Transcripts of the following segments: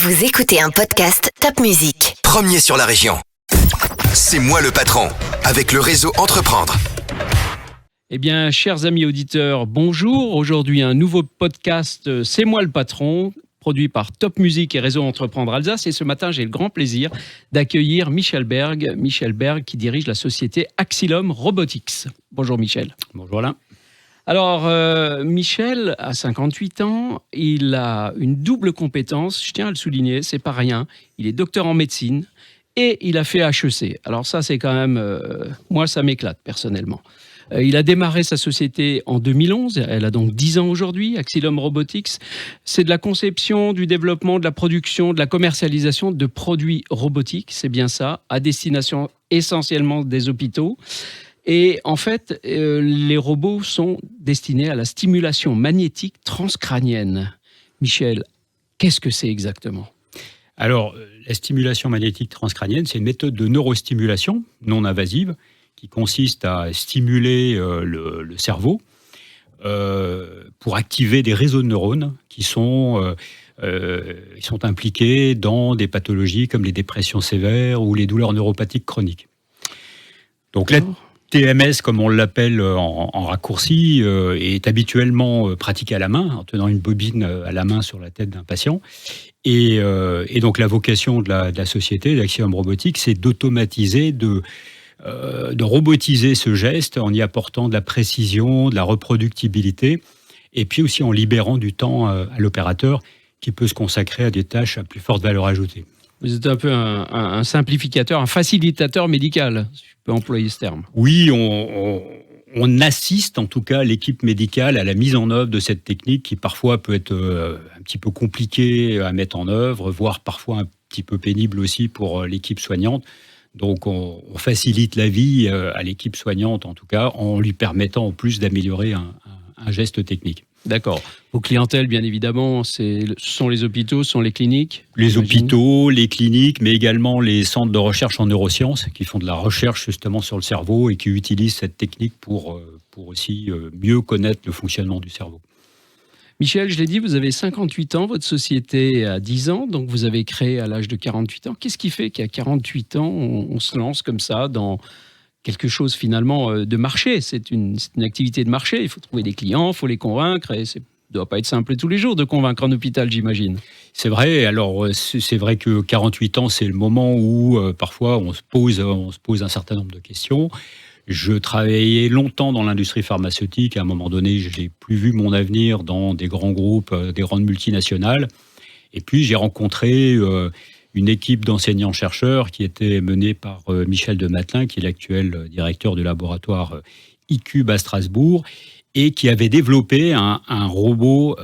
Vous écoutez un podcast Top Music. Premier sur la région. C'est moi le patron, avec le réseau Entreprendre. Eh bien, chers amis auditeurs, bonjour. Aujourd'hui, un nouveau podcast C'est moi le patron, produit par Top Music et Réseau Entreprendre Alsace. Et ce matin, j'ai le grand plaisir d'accueillir Michel Berg. Michel Berg qui dirige la société Axylum Robotics. Bonjour Michel. Bonjour Alain. Alors, Michel a 58 ans, il a une double compétence, je tiens à le souligner, c'est pas rien. Il est docteur en médecine et il a fait HEC. Alors ça, c'est quand même... moi, ça m'éclate personnellement. Il a démarré sa société en 2011, elle a donc 10 ans aujourd'hui, Axylum Robotics. C'est de la conception, du développement, de la production, de la commercialisation de produits robotiques, c'est bien ça, à destination essentiellement des hôpitaux. Et en fait, les robots sont destinés à la stimulation magnétique transcrânienne. Michel, qu'est-ce que c'est exactement ? Alors, la stimulation magnétique transcrânienne, c'est une méthode de neurostimulation non invasive qui consiste à stimuler le cerveau pour activer des réseaux de neurones qui sont impliqués dans des pathologies comme les dépressions sévères ou les douleurs neuropathiques chroniques. Donc là, TMS, comme on l'appelle en raccourci, est habituellement pratiqué à la main, en tenant une bobine à la main sur la tête d'un patient. Et donc la vocation de la société, d'Axylum Robotics, c'est d'automatiser, de robotiser ce geste en y apportant de la précision, de la reproductibilité, et puis aussi en libérant du temps à l'opérateur qui peut se consacrer à des tâches à plus forte valeur ajoutée. Vous êtes un peu un simplificateur, un facilitateur médical, si je peux employer ce terme. Oui, on assiste en tout cas l'équipe médicale à la mise en œuvre de cette technique qui parfois peut être un petit peu compliquée à mettre en œuvre, voire parfois un petit peu pénible aussi pour l'équipe soignante. Donc on facilite la vie à l'équipe soignante en tout cas en lui permettant en plus d'améliorer un geste technique. D'accord. Vos clientèles, bien évidemment, ce sont les hôpitaux, ce sont les cliniques. Les hôpitaux, les cliniques, mais également les centres de recherche en neurosciences qui font de la recherche justement sur le cerveau et qui utilisent cette technique pour aussi mieux connaître le fonctionnement du cerveau. Michel, je l'ai dit, vous avez 58 ans, votre société a 10 ans, donc vous avez créé à l'âge de 48 ans. Qu'est-ce qui fait qu'à 48 ans, on se lance comme ça dans quelque chose finalement de marché? C'est une activité de marché, il faut trouver des clients, il faut les convaincre, et ça ne doit pas être simple tous les jours de convaincre un hôpital, j'imagine. C'est vrai, alors c'est vrai que 48 ans, c'est le moment où parfois on se pose un certain nombre de questions. Je travaillais longtemps dans l'industrie pharmaceutique. À un moment donné, je n'ai plus vu mon avenir dans des grands groupes, des grandes multinationales. Et puis, j'ai rencontré une équipe d'enseignants-chercheurs qui était menée par Michel Dematelin, qui est l'actuel directeur du laboratoire ICUBE à Strasbourg, et qui avait développé un robot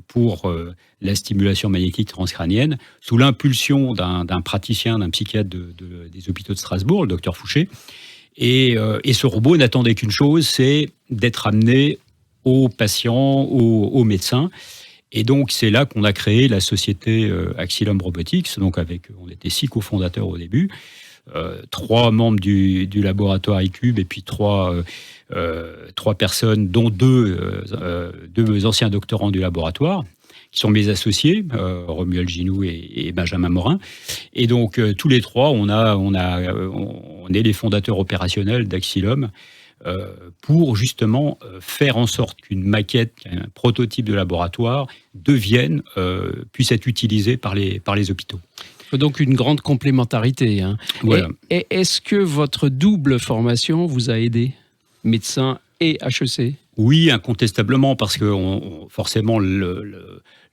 pour la stimulation magnétique transcrânienne sous l'impulsion d'un praticien, d'un psychiatre des hôpitaux de Strasbourg, le docteur Fouché. Et ce robot n'attendait qu'une chose, c'est d'être amené aux patients, aux médecins. Et donc, c'est là qu'on a créé la société Axylum Robotics. Donc, on était 6 cofondateurs au début, 3 membres du laboratoire ICUBE et puis 3 personnes, dont 2 anciens doctorants du laboratoire, qui sont mes associés, Romuald Ginou et Benjamin Morin. Et donc, tous les 3, on est les fondateurs opérationnels d'Axylum pour justement faire en sorte qu'une maquette, un prototype de laboratoire puisse être utilisé par les hôpitaux. Donc une grande complémentarité. Hein. Voilà. Et est-ce que votre double formation vous a aidé, médecin et HEC ? Oui, incontestablement, parce que forcément,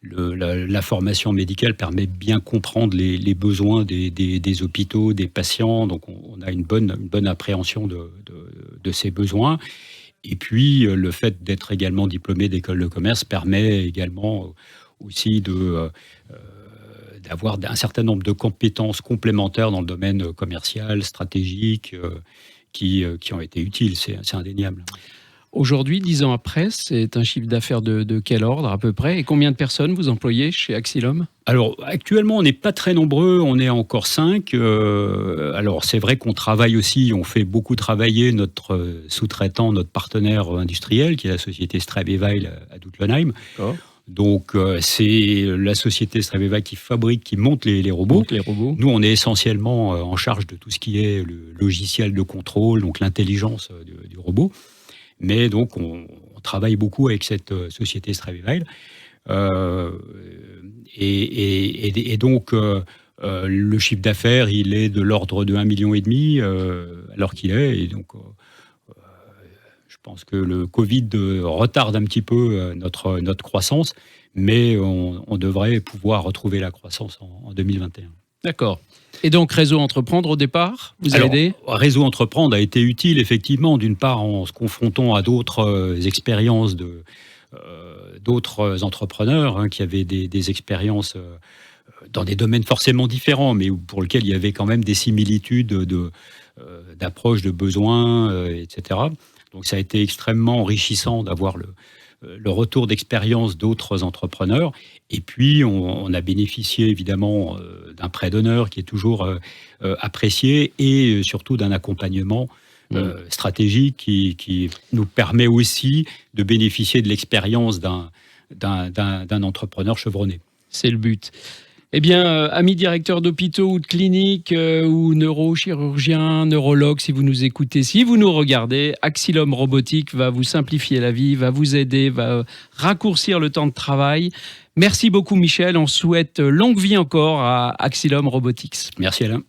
la formation médicale permet de bien comprendre les besoins des hôpitaux, des patients. Donc, on a une bonne appréhension de ces besoins. Et puis, le fait d'être également diplômé d'école de commerce permet également aussi d'avoir un certain nombre de compétences complémentaires dans le domaine commercial, stratégique, qui ont été utiles. C'est indéniable. Aujourd'hui, 10 ans après, c'est un chiffre d'affaires de quel ordre à peu près ? Et combien de personnes vous employez chez Axylum ? Alors, actuellement, on n'est pas très nombreux, on est encore 5. Alors, c'est vrai qu'on travaille aussi, on fait beaucoup travailler notre sous-traitant, notre partenaire industriel, qui est la société Strabeweil à Dutlenheim. Oh. Donc, c'est la société Straveva qui fabrique, qui monte les robots. Donc, les robots. Nous, on est essentiellement en charge de tout ce qui est le logiciel de contrôle, donc l'intelligence du robot. Mais donc, on travaille beaucoup avec cette société Straveva. Et donc, le chiffre d'affaires, il est de l'ordre de 1,5 million alors qu'il est. Et donc, je pense que le Covid retarde un petit peu notre croissance, mais on devrait pouvoir retrouver la croissance en 2021. D'accord. Et donc, Réseau Entreprendre, au départ, vous a aidé ? Réseau Entreprendre a été utile, effectivement, d'une part en se confrontant à d'autres expériences d'autres entrepreneurs qui avaient des expériences dans des domaines forcément différents, mais pour lesquels il y avait quand même des similitudes d'approche, de besoins, etc. Donc ça a été extrêmement enrichissant d'avoir le retour d'expérience d'autres entrepreneurs. Et puis, on a bénéficié évidemment d'un prêt d'honneur qui est toujours apprécié et surtout d'un accompagnement stratégique qui nous permet aussi de bénéficier de l'expérience d'un entrepreneur chevronné. C'est le but. Eh bien, amis directeurs d'hôpitaux ou de cliniques ou neurochirurgiens, neurologues, si vous nous écoutez, si vous nous regardez, Axilum Robotique va vous simplifier la vie, va vous aider, va raccourcir le temps de travail. Merci beaucoup, Michel. On souhaite longue vie encore à Axilum Robotics. Merci, Alain.